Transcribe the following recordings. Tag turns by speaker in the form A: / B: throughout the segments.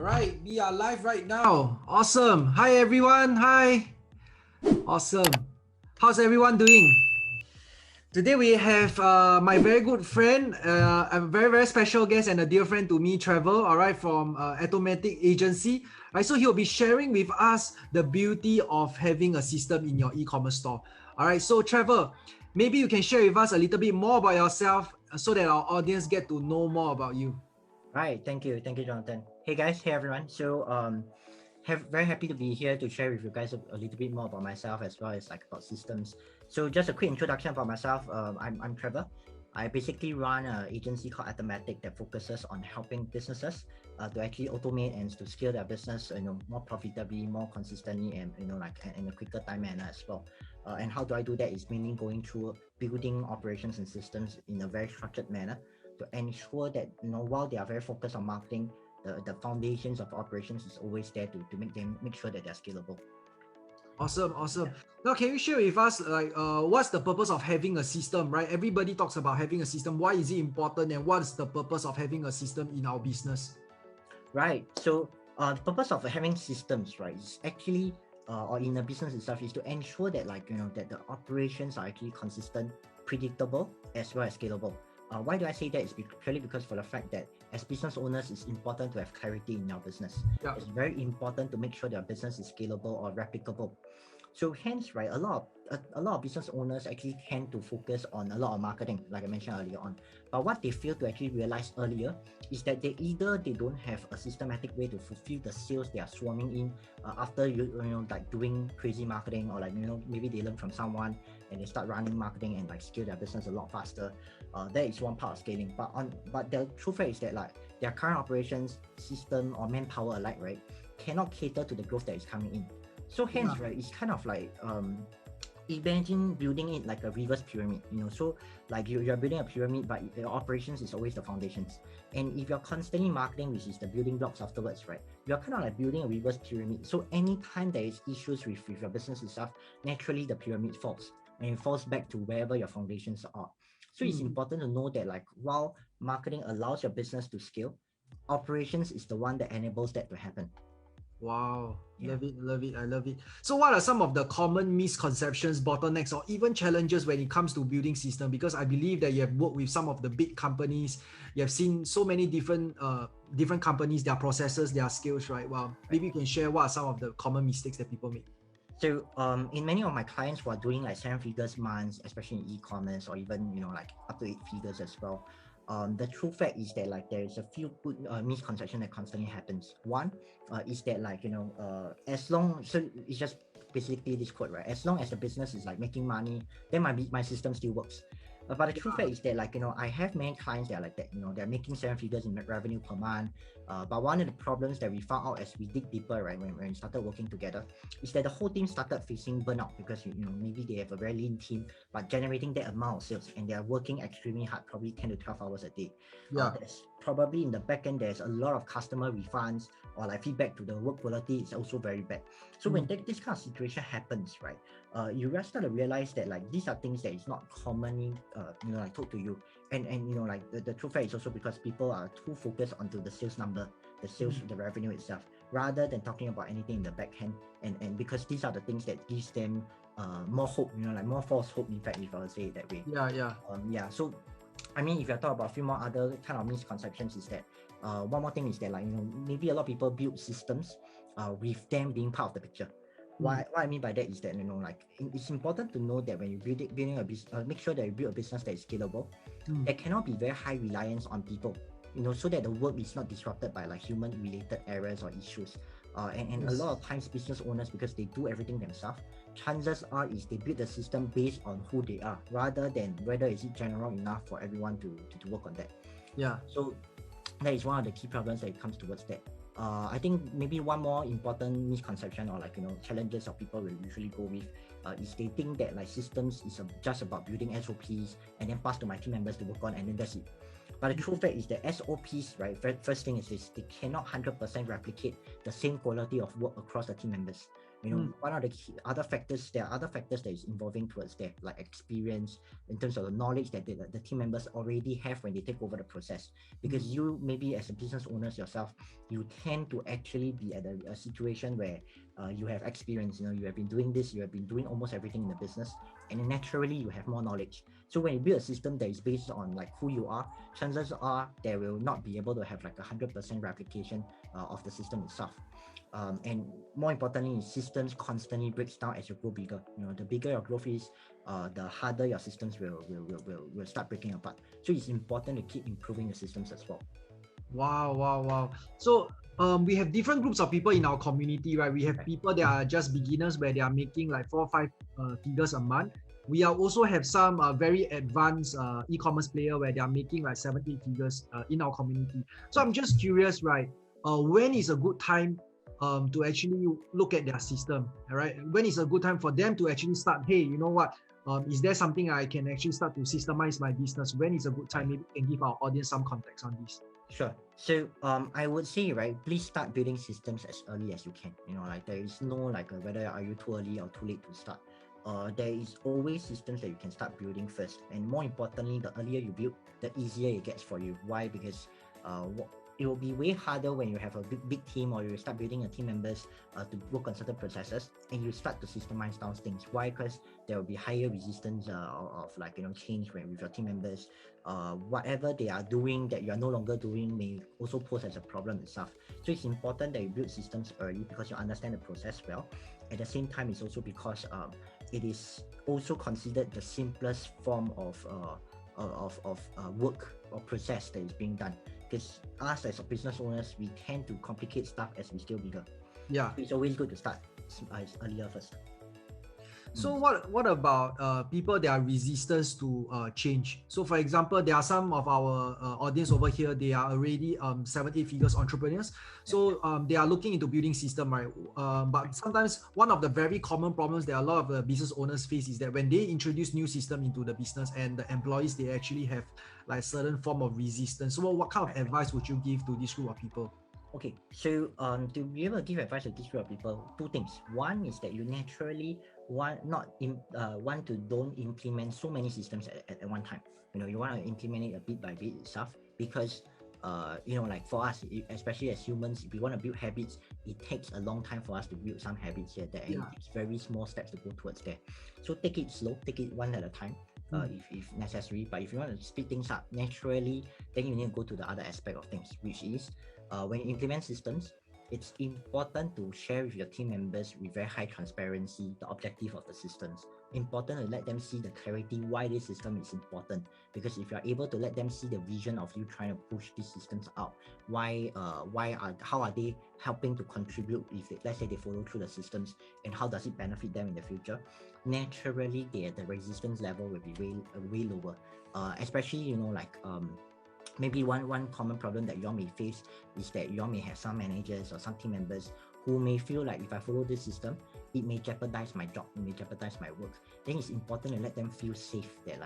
A: Right, we are live right now. Awesome. Hi everyone. Hi. Awesome. How's everyone doing? Today we have my very good friend, a very special guest and a dear friend to me, Trevor. All right, from Atomatic agency. Right, so he'll be sharing with us the beauty of having a system in your e-commerce store. All right, so Trevor, maybe you can share with us a little bit more about yourself so that our audience get to know more about you.
B: Right, thank you, Jonathan. Hey guys, hey everyone. Very happy to be here to share with you guys a little bit more about myself as well as like about systems. So just a quick introduction about myself. I'm Trevor. I basically run an agency called Atomatic that focuses on helping businesses to actually automate and to scale their business, more profitably, more consistently, and like in a quicker time manner as well. And how do I do that? Is mainly going through building operations and systems in a very structured manner to ensure that while they are very focused on marketing, the foundations of operations is always there to make sure that they're scalable.
A: Awesome. Now, can you share with us what's the purpose of having a system, right? Everybody talks about having a system. Why is it important, and what's the purpose of having a system in our business?
B: Right. So the purpose of having systems, right, is actually or in the business itself is to ensure that that the operations are actually consistent, predictable, as well as scalable. Why do I say that? Is purely because for the fact that as business owners, it's important to have clarity in our business.
A: Yeah.
B: It's very important to make sure that our business is scalable or replicable. So hence, right, a lot of business owners actually tend to focus on a lot of marketing, like I mentioned earlier on. But what they fail to actually realize earlier is that they don't have a systematic way to fulfill the sales they are swarming in after like doing crazy marketing, or like maybe they learn from someone and they start running marketing and like scale their business a lot faster. That is one part of scaling. But the truth is that like their current operations system or manpower alike, right, cannot cater to the growth that is coming in. So hence, right, it's kind of like imagine building it like a reverse pyramid, so like you're building a pyramid, but the operations is always the foundations. And if you're constantly marketing, which is the building blocks afterwards, right, you're kind of like building a reverse pyramid. So anytime there is issues with your business itself, naturally the pyramid falls and it falls back to wherever your foundations are. So it's important to know that like while marketing allows your business to scale, operations is the one that enables that to happen.
A: Wow.
B: Yeah.
A: Love it. I love it. So what are some of the common misconceptions, bottlenecks, or even challenges when it comes to building system? Because I believe that you have worked with some of the big companies. You have seen so many different companies, their processes, their skills, right? Well, maybe you can share what are some of the common mistakes that people make.
B: So in many of my clients who are doing like 7 figures months, especially in e-commerce, or even like up to 8 figures as well, the true fact is that like there is a few good misconception that constantly happens. One is that like as long, so it's just basically this quote, right? As long as the business is like making money, then my system still works. But the true fact is that like I have many clients that are like that. They're making 7 figures in revenue per month. But one of the problems that we found out as we dig deeper, right, when we started working together, is that the whole team started facing burnout because maybe they have a very lean team, but generating that amount of sales and they are working extremely hard, probably 10 to 12 hours a day. There's probably in the back end there's a lot of customer refunds or like feedback to the work quality is also very bad. So when this kind of situation happens, right, you start to realize that like these are things that is not commonly like told to you, and like the true fact is also because people are too focused onto the sales number, the sales, the revenue itself, rather than talking about anything in the back end, and because these are the things that gives them more hope, like more false hope, in fact, if I would say it that way. So I mean, if you talk about a few more other kind of misconceptions, is that one more thing is that like maybe a lot of people build systems with them being part of the picture. What I mean by that is that like it's important to know that when you building a business, make sure that you build a business that is scalable. There cannot be very high reliance on people, so that the work is not disrupted by like human related errors or issues. And a lot of times business owners, because they do everything themselves, chances are is they build the system based on who they are rather than whether is it general enough for everyone to work on that. So that is one of the key problems that it comes towards that. I think maybe one more important misconception or like challenges of people will usually go with is they think that like systems is just about building SOPs and then pass to my team members to work on, and then that's it. But the true fact is that SOPs, right, first thing is they cannot 100% replicate the same quality of work across the team members. One of the other factors, there are other factors that is involving towards that, like experience in terms of the knowledge that the team members already have when they take over the process. Because you maybe as a business owners yourself, you tend to actually be at a situation where you have experience, you have been doing this, you have been doing almost everything in the business, and naturally you have more knowledge. So when you build a system that is based on like who you are, chances are there will not be able to have like 100% replication of the system itself. And more importantly, systems constantly breaks down as you grow bigger. The bigger your growth is, the harder your systems will start breaking apart. So it's important to keep improving the systems as well.
A: Wow. So we have different groups of people in our community, right? We have people that are just beginners where they are making like 4 or 5 figures a month. We also have some very advanced e-commerce player where they are making like 7, 8 figures in our community. So I'm just curious, right? When is a good time to actually look at their system, all right? When is a good time for them to actually start, hey, you know what? Is there something I can actually start to systemize my business? When is a good time? Maybe we can give our audience some context on this.
B: Sure. So I would say, right, please start building systems as early as you can. Like there is no like whether are you too early or too late to start. There is always systems that you can start building first. And more importantly, the earlier you build, the easier it gets for you. Why? Because it will be way harder when you have a big team, or you start building a team members to work on certain processes, and you start to systemize down things. Why? Because there will be higher resistance of like change with your team members. Whatever they are doing that you are no longer doing may also pose as a problem itself. So it's important that you build systems early because you understand the process well. At the same time, it's also because it is also considered the simplest form of work or process that is being done. Because us as business owners, we tend to complicate stuff as we scale bigger.
A: Yeah.
B: It's always good to start earlier first.
A: So what about people that are resistant to change? So for example, there are some of our audience over here, they are already 7, 8 figures entrepreneurs. So they are looking into building system, right? But sometimes one of the very common problems that a lot of the business owners face is that when they introduce new system into the business and the employees, they actually have like certain form of resistance. So what kind of advice would you give to this group of people?
B: Okay, so to be able to give advice to this group of people, 2 things. One is that you naturally want to don't implement so many systems at one time. You want to implement it a bit by bit itself, because like for us, especially as humans, if we want to build habits, it takes a long time for us to build some habits here. That and it takes very small steps to go towards there. So take it slow, take it one at a time. If necessary, but if you want to speed things up naturally, then you need to go to the other aspect of things, which is when you implement systems, it's important to share with your team members with very high transparency the objective of the systems. Important to let them see the clarity why this system is important, because if you're able to let them see the vision of you trying to push these systems out, how are they helping to contribute if let's say they follow through the systems, and how does it benefit them in the future, naturally the resistance level will be way lower. Especially maybe one common problem that you all may face is that you all may have some managers or some team members who may feel like, if I follow this system, it may jeopardize my job, it may jeopardize my work. Then it's important to let them feel safe that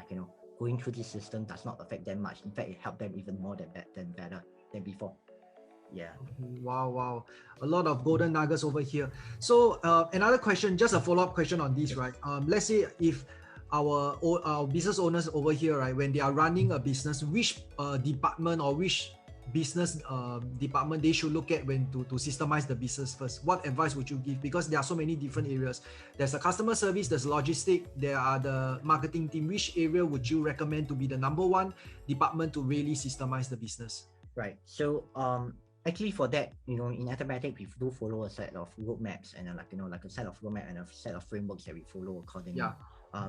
B: going through this system does not affect them much. In fact, it helped them even more than better than before. Yeah.
A: Wow. A lot of golden nuggets over here. So another question, just a follow-up question on this, right? Let's say if our business owners over here, right, when they are running a business, which department or which business department they should look at when to systemize the business first? What advice would you give? Because there are so many different areas. There's a customer service, there's logistics, there are the marketing team. Which area would you recommend to be the number one department to really systemize the business?
B: Right. So actually for that, in Atomatic, we do follow a set of roadmaps and like a set of roadmap and a set of frameworks that we follow accordingly.
A: Yeah.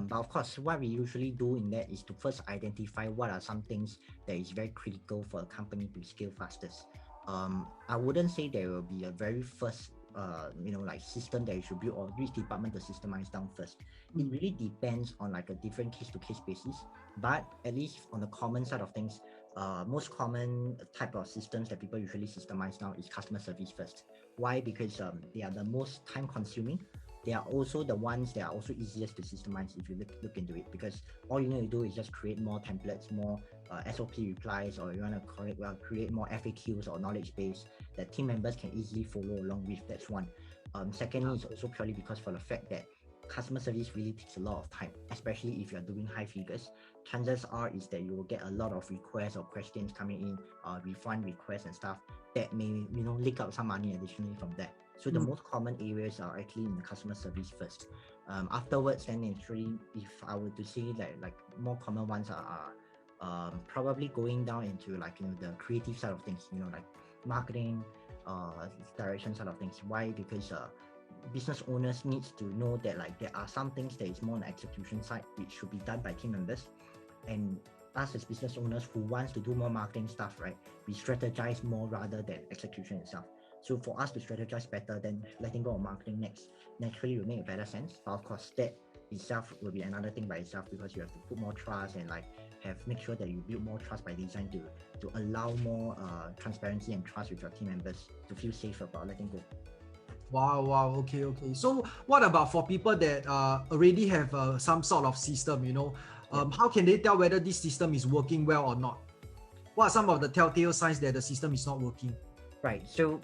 B: But of course, what we usually do in that is to first identify what are some things that is very critical for a company to scale fastest. I wouldn't say there will be a very first system that you should build or which department to systemize down first. It really depends on like a different case-to-case basis. But at least on the common side of things, most common type of systems that people usually systemize now is customer service first. Why? Because they are the most time-consuming. They are also the ones that are also easiest to systemize if you look into it, because all you need to do is just create more templates, more SOP replies, or you want to create more FAQs or knowledge base that team members can easily follow along with. That's one. Secondly, it's also purely because for the fact that customer service really takes a lot of time, especially if you're doing high figures. Chances are is that you will get a lot of requests or questions coming in, refund requests and stuff that may lick out some money additionally from that. So the most common areas are actually in the customer service first. Afterwards, then actually, if I were to say like more common ones are probably going down into like the creative side of things, like marketing, direction side of things. Why? Because business owners needs to know that like there are some things that is more on the execution side which should be done by team members, and us as business owners who wants to do more marketing stuff, right, we strategize more rather than execution itself. So for us to strategize better, then letting go of marketing next naturally will make a better sense. But of course that itself will be another thing by itself, because you have to put more trust and like make sure that you build more trust by design to allow more transparency and trust with your team members to feel safe about letting go.
A: Wow. Okay. So what about for people that already have some sort of system, how can they tell whether this system is working well or not? What are some of the telltale signs that the system is not working?
B: Right. So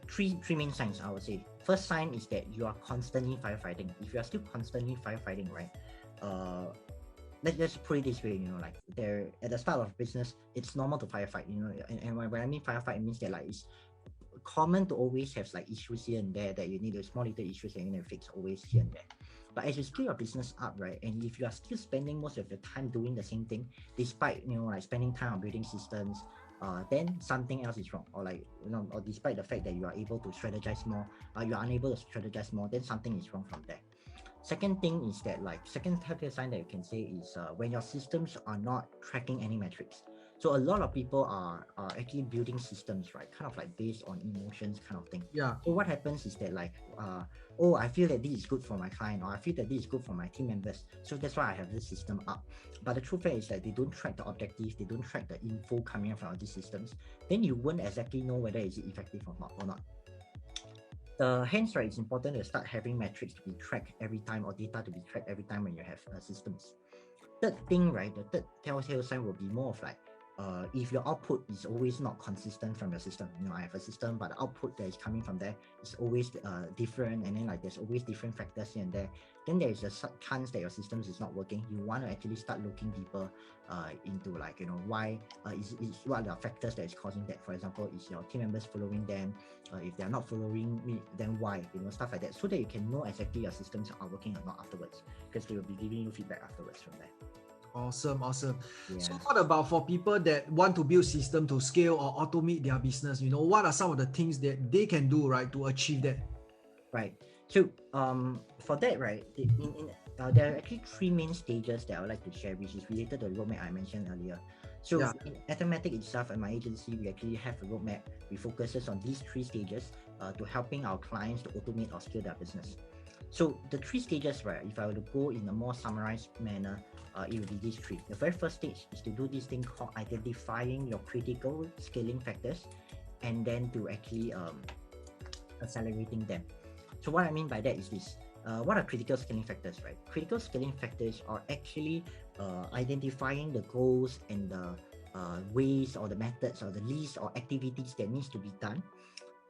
B: three main signs, I would say. First sign is that you are constantly firefighting. If you are still constantly firefighting, right? Let's put it this way, like there at the start of business, it's normal to firefight, and when I mean firefight, it means that like it's common to always have like issues here and there that you need, small little issues that you need to fix always here and there. But as you scale your business up, right, and if you are still spending most of your time doing the same thing, despite like spending time on building systems, then something else is wrong, or like or despite the fact that you are able to strategize more, you are unable to strategize more, then something is wrong from there. Second thing is that like second telltale sign that you can say is when your systems are not tracking any metrics. So a lot of people are actually building systems, right, kind of like based on emotions kind of thing.
A: Yeah.
B: So what happens is that like oh, I feel that this is good for my client, or I feel that this is good for my team members, so that's why I have this system up. But the true fact is that they don't track the objectives, they don't track the info coming out from these systems. Then you won't exactly know whether it's effective or not. Hence, right, it's important to start having metrics to be tracked every time, or data to be tracked every time when you have systems. Third thing, right, the third telltale sign will be more of like if your output is always not consistent from your system. I have a system, but the output that is coming from there is always different, and then like there's always different factors here and there, then there is a chance that your systems is not working. You want to actually start looking deeper into like why is what are the factors that is causing that. For example, is your team members following them? If they are not following me, then why? Stuff like that, so that you can know exactly your systems are working or not afterwards, because they will be giving you feedback afterwards from there.
A: Awesome.
B: Yes.
A: So what about for people that want to build system to scale or automate their business? What are some of the things that they can do, right, to achieve that?
B: Right. So for that, right, there are actually three main stages that I would like to share, which is related to the roadmap I mentioned earlier. So in Atomatic itself and my agency, we actually have a roadmap. We focuses on these three stages to helping our clients to automate or scale their business. So the three stages, right, if I were to go in a more summarized manner, it will be these three. The very first stage is to do this thing called identifying your critical scaling factors, and then to actually accelerating them. So what I mean by that is this. What are critical scaling factors, right? Critical scaling factors are actually identifying the goals and the ways or the methods or the list or activities that needs to be done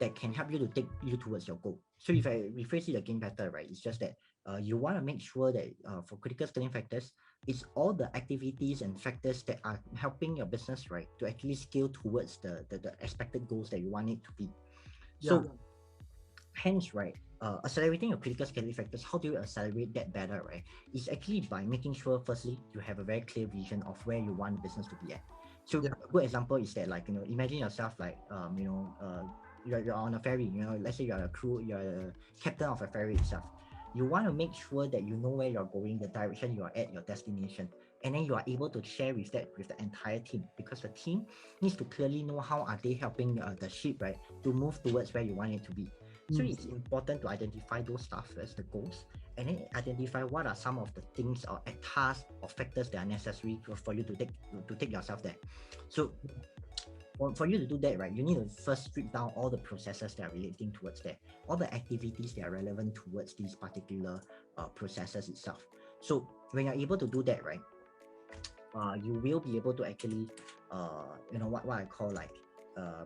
B: that can help you to take you towards your goal. So if I rephrase it again better, right, it's just that you want to make sure that for critical scaling factors, it's all the activities and factors that are helping your business, right, to actually scale towards the expected goals that you want it to be. So hence, right, accelerating your critical scaling factors, how do you accelerate that better, right? It's actually by making sure, firstly, you have a very clear vision of where you want the business to be at. So a good example is that, like, imagine yourself like, you're on a ferry, let's say you're a crew, you're a captain of a ferry itself. You want to make sure that you know where you're going, the direction you are at, your destination, and then you are able to share with the entire team, because the team needs to clearly know how are they helping the ship, right, to move towards where you want it to be. So it's important to identify those stuff as the goals, and then identify what are some of the things or tasks or factors that are necessary for you to take yourself there. So for you to do that, right, you need to first strip down all the processes that are relating towards that, all the activities that are relevant towards these particular processes itself. So when you're able to do that, right, you will be able to actually, what I call like,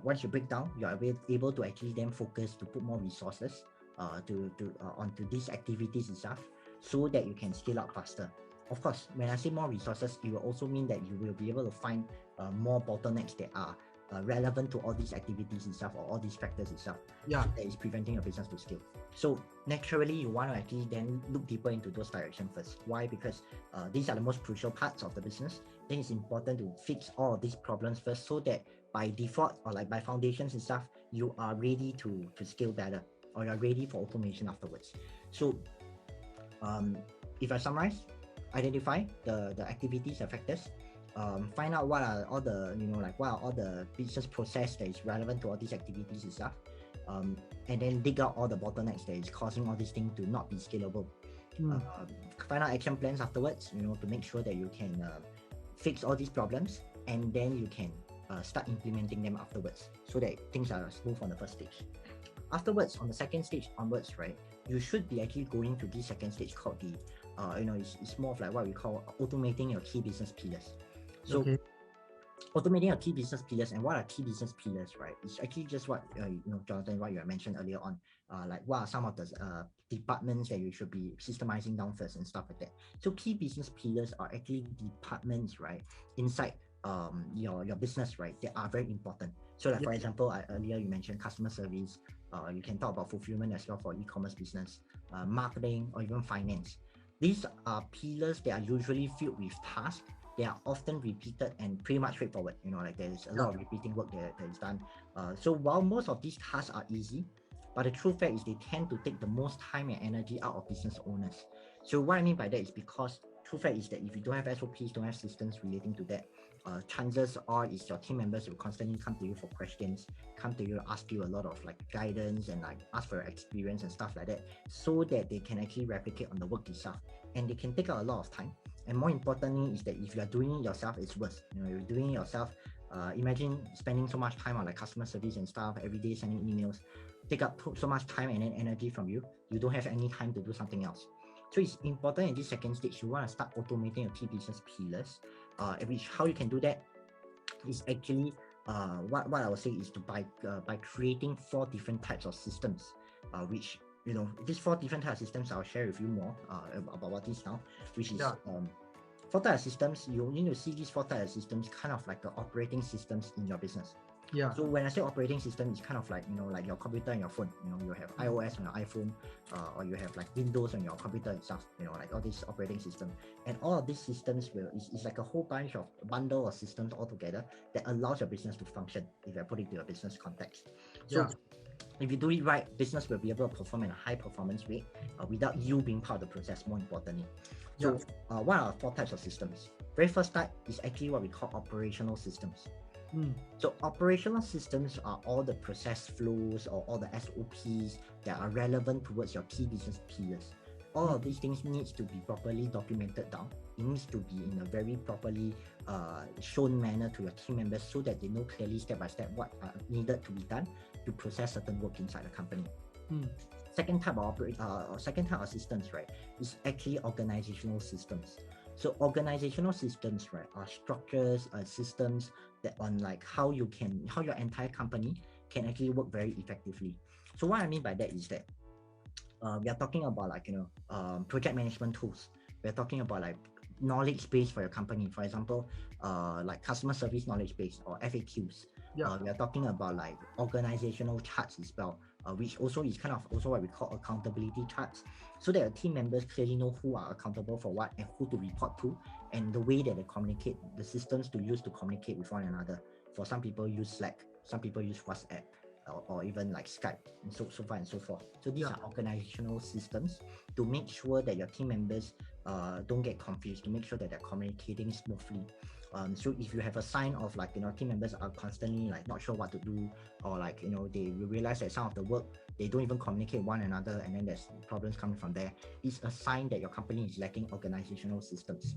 B: once you break down, you are able to actually then focus to put more resources onto these activities itself, so that you can scale up faster. Of course, when I say more resources, it will also mean that you will be able to find more bottlenecks that are relevant to all these activities itself, or all these factors itself,
A: Yeah.
B: that is preventing your business to scale. So naturally, you want to actually then look deeper into those directions first. Why? Because these are the most crucial parts of the business. Then it's important to fix all of these problems first, so that by default, or like by foundations and stuff, you are ready to scale better, or you're ready for automation afterwards. So if I summarize, identify the activities, the factors, find out what are all the, what are all the business process that is relevant to all these activities itself, and then dig out all the bottlenecks that is causing all these things to not be scalable. Find out action plans afterwards, to make sure that you can fix all these problems, and then you can start implementing them afterwards, so that things are smooth on the first stage. Afterwards, on the second stage onwards, right, you should be actually going to the second stage called the, it's more of like what we call automating your key business pillars. So
A: Okay.
B: automating your key business pillars, and what are key business pillars, right? It's actually just what, Jonathan, what you had mentioned earlier on, like what are some of the departments that you should be systemizing down first and stuff like that. So key business pillars are actually departments, right, inside your business, right, that are very important. So like, for example, earlier you mentioned customer service, you can talk about fulfillment as well for e-commerce business, marketing, or even finance. These are pillars that are usually filled with tasks. They are often repeated and pretty much straightforward. Like there's a lot of repeating work that is done. So while most of these tasks are easy, but the true fact is they tend to take the most time and energy out of business owners. So what I mean by that is because true fact is that if you don't have SOPs, don't have systems relating to that, chances are is your team members will constantly come to you for questions, come to you, ask you a lot of like guidance, and like ask for your experience and stuff like that, so that they can actually replicate on the work itself, and they can take out a lot of time. And more importantly is that if you are doing it yourself, it's worse. You're doing it yourself. Imagine spending so much time on like customer service and stuff every day, sending emails, take up so much time and then energy from you. You don't have any time to do something else. So it's important in this second stage, you want to start automating your key business pillars. Which how you can do that is actually what I would say is to by creating 4 different types of systems, which these 4 different types of systems I'll share with you more about what this now, which is 4 types of systems. You need to see these 4 types of systems kind of like the operating systems in your business. So when I say operating system, it's kind of like like your computer and your phone. You have iOS on your iPhone, or you have like Windows on your computer itself. Like all these operating systems, and all of these systems is like a whole bunch of bundle of systems all together that allows your business to function. If I put it to your business context, so if you do it right, business will be able to perform at a high performance rate without you being part of the process. More importantly, so what are 4 types of systems? Very first type is actually what we call operational systems. So operational systems are all the process flows or all the SOPs that are relevant towards your key business pillars. All of these things needs to be properly documented down. It needs to be in a very properly shown manner to your team members, so that they know clearly step by step what are needed to be done to process certain work inside the company. Second type of systems, right, is actually organizational systems. So organizational systems, right, are structures, systems that on like how your entire company can actually work very effectively. So what I mean by that is that we are talking about like project management tools. We're talking about like knowledge base for your company. For example, like customer service knowledge base or FAQs. We are talking about like organizational charts as well, which also is kind of also what we call accountability charts, so that your team members clearly know who are accountable for what and who to report to, and the way that they communicate, the systems to use to communicate with one another. For some people use Slack, some people use WhatsApp, or even like Skype, and so far and so forth. So these are organizational systems to make sure that your team members don't get confused, to make sure that they're communicating smoothly. So if you have a sign of like team members are constantly like not sure what to do, or like they realize that some of the work they don't even communicate with one another, and then there's problems coming from there, it's a sign that your company is lacking organizational systems.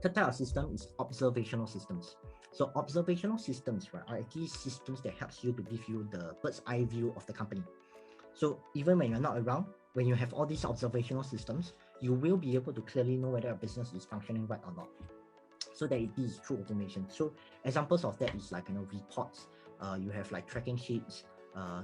B: Third type of system is observational systems. So observational systems, right, are actually systems that helps you to give you the bird's eye view of the company. So even when you're not around, when you have all these observational systems, you will be able to clearly know whether a business is functioning right or not. So that it is through automation. So examples of that is like reports. You have like tracking sheets.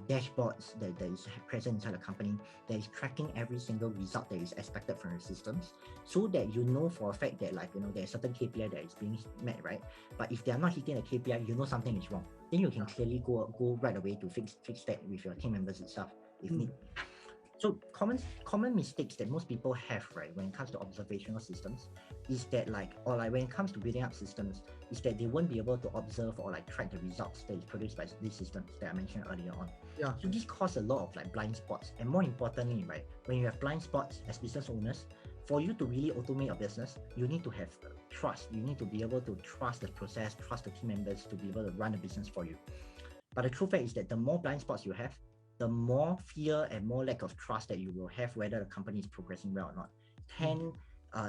B: dashboards that is present inside the company that is tracking every single result that is expected from your systems, so that you know for a fact that there's certain KPI that is being met, right? But if they are not hitting the KPI, you know something is wrong. Then you can clearly go right away to fix that with your team members itself if need. So common mistakes that most people have, right, when it comes to observational systems is that when it comes to building up systems, is that they won't be able to observe or track the results that is produced by these systems that I mentioned earlier on.
A: Yeah.
B: So this causes a lot of blind spots. And more importantly, right, when you have blind spots as business owners, for you to really automate your business, you need to have trust. You need to be able to trust the process, trust the team members to be able to run the business for you. But the true fact is that the more blind spots you have, the more fear and more lack of trust that you will have whether the company is progressing well or not.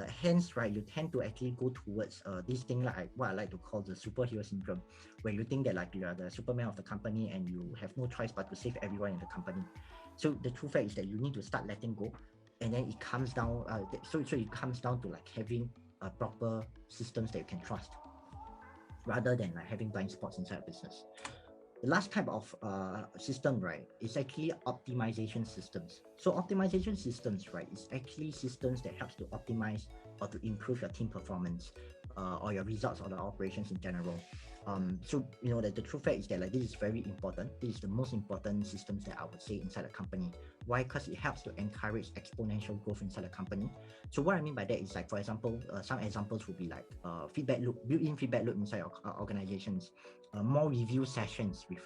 B: Hence, right, you tend to actually go towards this thing what I like to call the superhero syndrome, where you think that you are the Superman of the company and you have no choice but to save everyone in the company. So the true fact is that you need to start letting go, and then it comes down. So it comes down to having proper systems that you can trust, rather than having blind spots inside a business. The last type of system, right, is actually optimization systems. So optimization systems, right, is actually systems that helps to optimize or to improve your team performance or your results or the operations in general. So that the true fact is that this is very important. This is the most important systems that I would say inside a company. Why? Because it helps to encourage exponential growth inside a company. So what I mean by that is for example, some examples would be feedback loop, built-in feedback loop inside your organizations, more review sessions with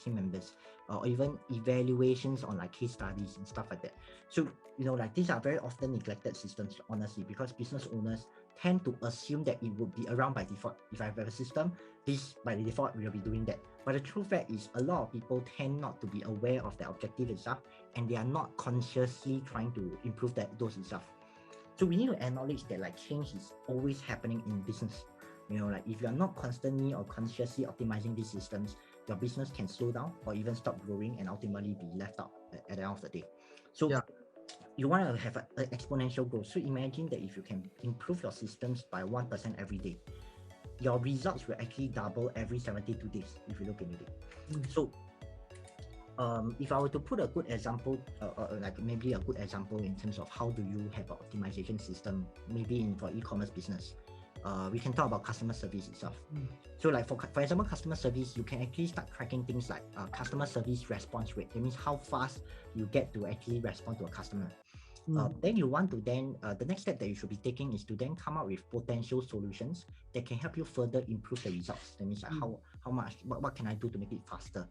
B: team members, or even evaluations on case studies and stuff like that. So these are very often neglected systems, honestly, because business owners tend to assume that it would be around by default. If I have a system, this by the default will be doing that. But the true fact is a lot of people tend not to be aware of the objective itself, and they are not consciously trying to improve those itself. So we need to acknowledge that change is always happening in business. If you are not constantly or consciously optimizing these systems, your business can slow down or even stop growing and ultimately be left out at the end of the day. So you want to have an exponential growth. So imagine that if you can improve your systems by 1% every day, your results will actually double every 72 days if you look into it. So if I were to put a good example, maybe a good example in terms of how do you have an optimization system, maybe for e-commerce business, we can talk about customer service itself. So for example, customer service, you can actually start tracking things like customer service response rate. That means how fast you get to actually respond to a customer. Then you want to the next step that you should be taking is to then come up with potential solutions that can help you further improve the results. That means how much, what can I do to make it faster?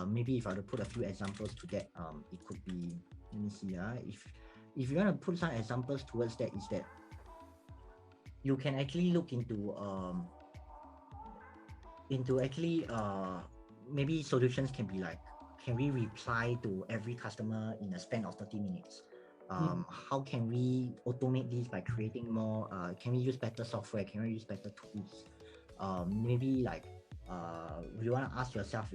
B: Maybe if I were to put a few examples to that, it could be, let me see, if you want to put some examples towards that, is that you can actually look into actually maybe solutions can be can we reply to every customer in a span of 30 minutes? How can we automate this by creating more? Can we use better software? Can we use better tools? Maybe you want to ask yourself,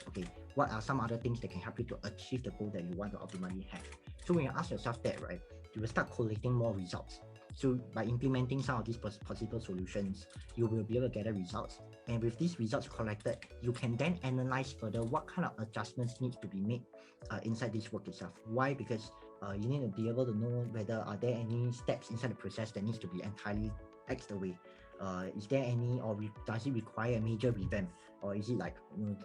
B: okay, what are some other things that can help you to achieve the goal that you want to optimally have? So when you ask yourself that, right, you will start collating more results. So by implementing some of these possible solutions, you will be able to gather results. And with these results collected, you can then analyze further what kind of adjustments need to be made inside this work itself. Why? Because you need to be able to know whether are there any steps inside the process that needs to be entirely X'd away. Is there any, or does it require a major revamp, or is it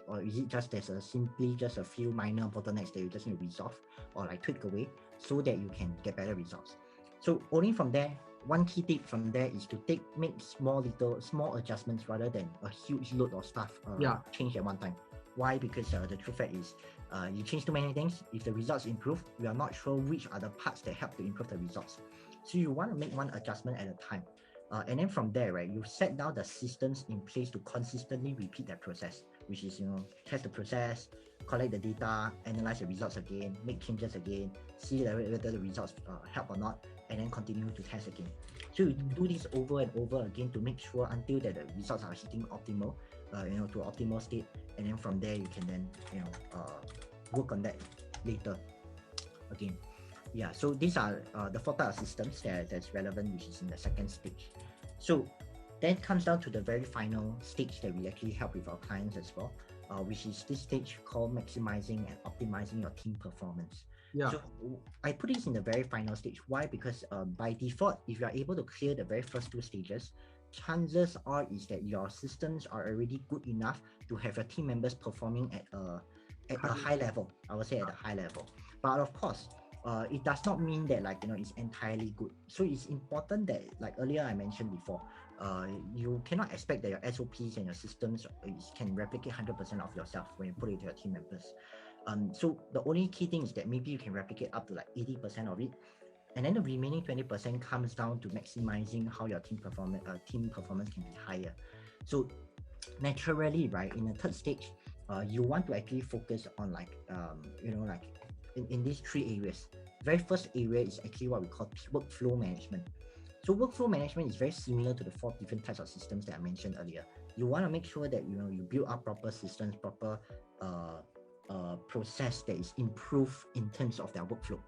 B: or is it just simply just a few minor bottlenecks that you just need to resolve or tweak away so that you can get better results? So only from there, one key tip from there is to make small adjustments rather than a huge load of stuff change at one time. Why? Because the true fact is you change too many things. If the results improve, we are not sure which are the parts that help to improve the results. So you want to make one adjustment at a time. And then from there, right, you set down the systems in place to consistently repeat that process, which is, test the process, collect the data, analyze the results again, make changes again, see whether the results help or not, and then continue to test again. So you do this over and over again to make sure until that the results are hitting optimal, to optimal state, and then from there you can then, work on that later again. Yeah, so these are the 4 types of systems that's relevant, which is in the second stage. So then comes down to the very final stage that we actually help with our clients as well, which is this stage called maximizing and optimizing your team performance.
A: Yeah.
B: So I put this in the very final stage. Why? Because by default, if you are able to clear the very first two stages, chances are is that your systems are already good enough to have your team members performing at a high level. I would say at a high level. But of course, it does not mean that it's entirely good. So it's important that, like earlier I mentioned before, you cannot expect that your SOPs and your systems can replicate 100% of yourself when you put it to your team members. So the only key thing is that maybe you can replicate up to like 80% of it, and then the remaining 20% comes down to maximizing how your team performance can be higher. So naturally, right, in the third stage, you want to actually focus on in these three areas. Very first area is actually what we call workflow management. So workflow management is very similar to the 4 different types of systems that I mentioned earlier. You want to make sure that you build up proper systems, proper process that is improved in terms of their workflow.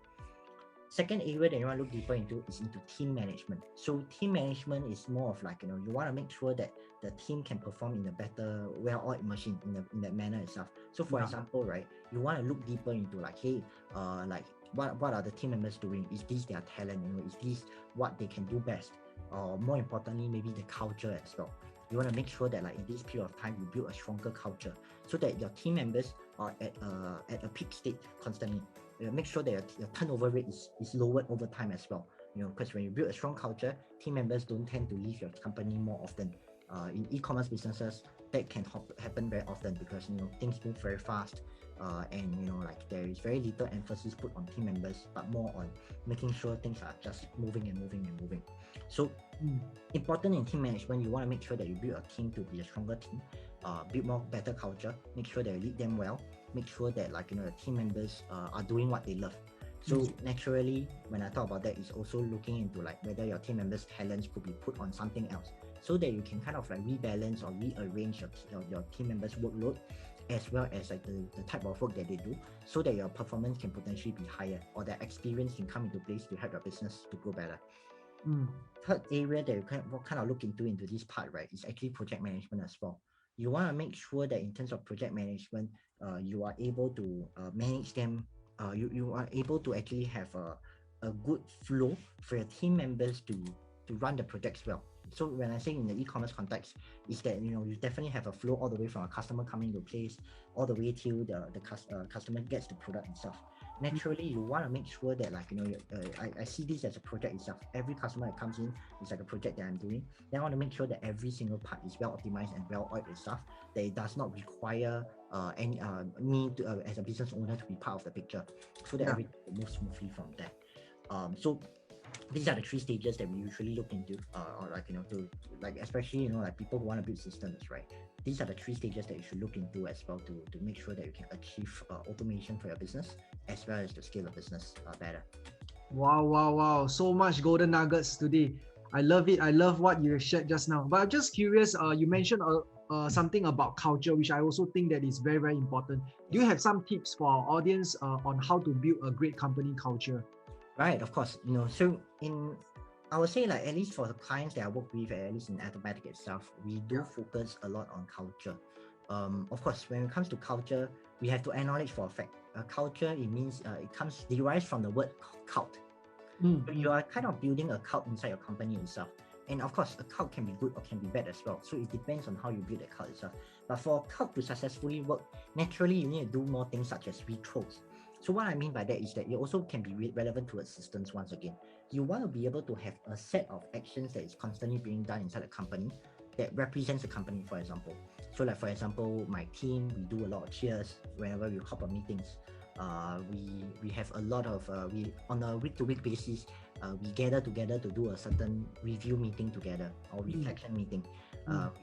B: Second area that you want to look deeper into is into team management. So team management is more of you want to make sure that the team can perform in a better, well-oiled machine in that manner itself. So for example, right, you want to look deeper into what are the team members doing? Is this their talent? Is this what they can do best? Or more importantly, maybe the culture as well. You want to make sure that in this period of time, you build a stronger culture so that your team members are at a peak state constantly. Make sure that your turnover rate is lowered over time as well. Because when you build a strong culture, team members don't tend to leave your company more often. In e-commerce businesses, that can happen very often because things move very fast, and there is very little emphasis put on team members, but more on making sure things are just moving and moving and moving. So important in team management, you want to make sure that you build a team to be a stronger team, build more better culture, make sure that you lead them well, make sure that the team members are doing what they love. So naturally, when I talk about that, it's also looking into whether your team members' talents could be put on something else, so that you can kind of rebalance or rearrange your team members' workload, as well as the type of work that they do, so that your performance can potentially be higher, or their experience can come into place to help your business to grow better. Third area that you kind of look into this part, right, is actually project management as well. You want to make sure that in terms of project management, you are able to manage them. You are able to actually have a good flow for your team members to run the projects well. So when I say in the e-commerce context, is that you definitely have a flow all the way from a customer coming to place, all the way till the customer gets the product itself. Naturally, you want to make sure that I see this as a project itself. Every customer that comes in is like a project that I'm doing. Then I want to make sure that every single part is well optimized and well oiled itself. That it does not require me as a business owner to be part of the picture, so that everything moves smoothly from there. So these are the 3 stages that we usually look into, especially people who want to build systems, right? These are the 3 stages that you should look into as well to make sure that you can achieve automation for your business, as well as to scale your business better.
A: Wow! So much golden nuggets today. I love it. I love what you shared just now. But I'm just curious. You mentioned something about culture, which I also think that is very, very important. Do you have some tips for our audience on how to build a great company culture?
B: Right, of course. So I would say at least for the clients that I work with, at least in Atomatic itself, we do focus a lot on culture. Of course, when it comes to culture, we have to acknowledge for a fact. Culture, it means it derives from the word cult. So you are kind of building a cult inside your company itself. And of course, a cult can be good or can be bad as well. So it depends on how you build a cult itself. But for a cult to successfully work, naturally you need to do more things such as rituals. So what I mean by that is that it also can be relevant to assistance once again. You want to be able to have a set of actions that is constantly being done inside the company that represents the company, for example. So for example, my team, we do a lot of cheers whenever we hop on meetings. We have a lot of, on a week-to-week basis, we gather together to do a certain review meeting together or reflection meeting.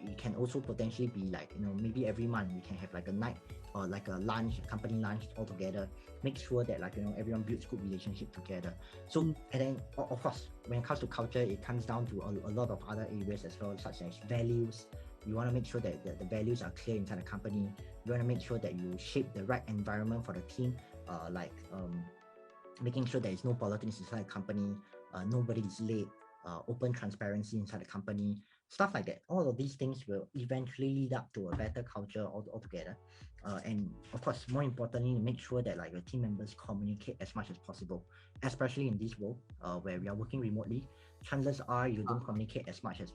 B: It can also potentially be maybe every month we can have a night or a lunch, company lunch all together. Make sure that everyone builds good relationship together. So and then of course, when it comes to culture, it comes down to a lot of other areas as well, such as values. You want to make sure that the values are clear inside the company. You want to make sure that you shape the right environment for the team, making sure there is no politics inside the company, nobody is late, open transparency inside the company, stuff like that. All of these things will eventually lead up to a better culture altogether. And of course, more importantly, make sure that like your team members communicate as much as possible, especially in this world where we are working remotely. Chances are you don't communicate as much as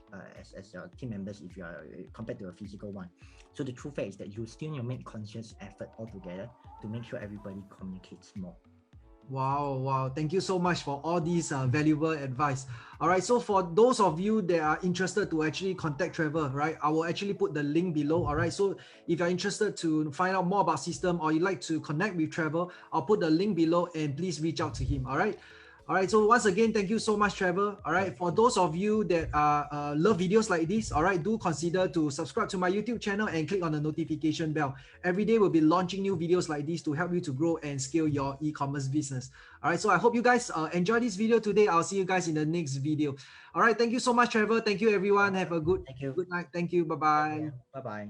B: your team members if you are compared to a physical one. So the true fact is that you still need to make conscious effort altogether to make sure everybody communicates more.
A: Wow. Thank you so much for all these valuable advice. All right, so for those of you that are interested to actually contact Trevor, right, I will actually put the link below. All right, so if you're interested to find out more about system or you'd like to connect with Trevor, I'll put the link below and please reach out to him. All right. All right, so once again, thank you so much, Trevor. All right, for those of you that love videos like this, all right, do consider to subscribe to my YouTube channel and click on the notification bell. Every day we'll be launching new videos like this to help you to grow and scale your e-commerce business. All right, so I hope you guys enjoy this video today. I'll see you guys in the next video. All right, thank you so much, Trevor. Thank you, everyone. Have a good night. Thank you. Bye-bye.
B: Bye-bye.